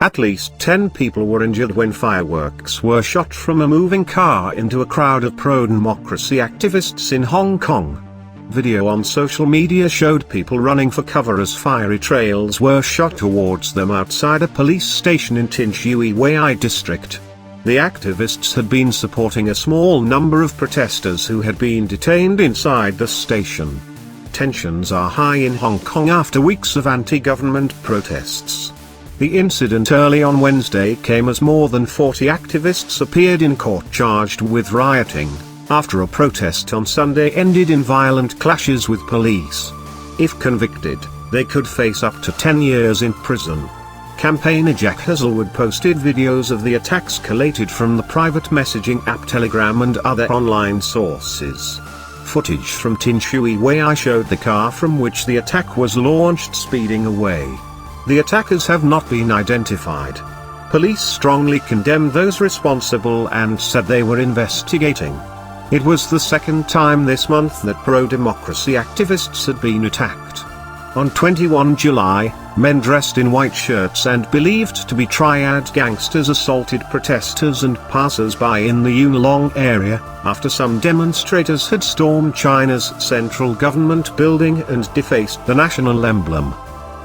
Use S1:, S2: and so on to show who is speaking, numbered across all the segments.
S1: At least 10 people were injured when fireworks were shot from a moving car into a crowd of pro-democracy activists in Hong Kong. Video on social media showed people running for cover as fiery trails were shot towards them outside a police station in Tin Shui Wai district. The activists had been supporting a small number of protesters who had been detained inside the station. Tensions are high in Hong Kong after weeks of anti-government protests. The incident early on Wednesday came as more than 40 activists appeared in court charged with rioting, after a protest on Sunday ended in violent clashes with police. If convicted, they could face up to 10 years in prison. Campaigner Jack Hazelwood posted videos of the attacks collated from the private messaging app Telegram and other online sources. Footage from Tin Shui Wai showed the car from which the attack was launched speeding away. The attackers have not been identified. Police strongly condemned those responsible and said they were investigating. It was the second time this month that pro-democracy activists had been attacked. On 21 July, men dressed in white shirts and believed to be triad gangsters assaulted protesters and passers-by in the Yuen Long area, after some demonstrators had stormed China's central government building and defaced the national emblem.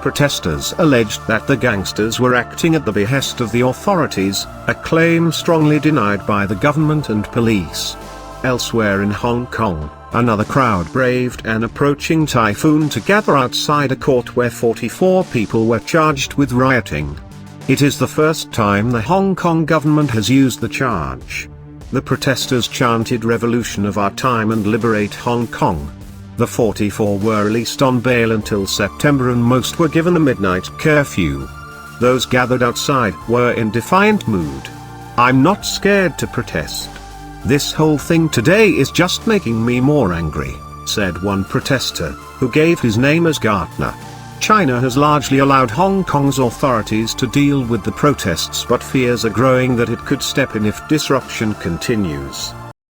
S1: Protesters alleged that the gangsters were acting at the behest of the authorities, a claim strongly denied by the government and police. Elsewhere in Hong Kong, another crowd braved an approaching typhoon to gather outside a court where 44 people were charged with rioting. It is the first time the Hong Kong government has used the charge. The protesters chanted "Revolution of our time" and "Liberate Hong Kong." The 44 were released on bail until September and most were given a midnight curfew. Those gathered outside were in defiant mood. "I'm not scared to protest. This whole thing today is just making me more angry," said one protester, who gave his name as Gartner. China has largely allowed Hong Kong's authorities to deal with the protests, but fears are growing that it could step in if disruption continues.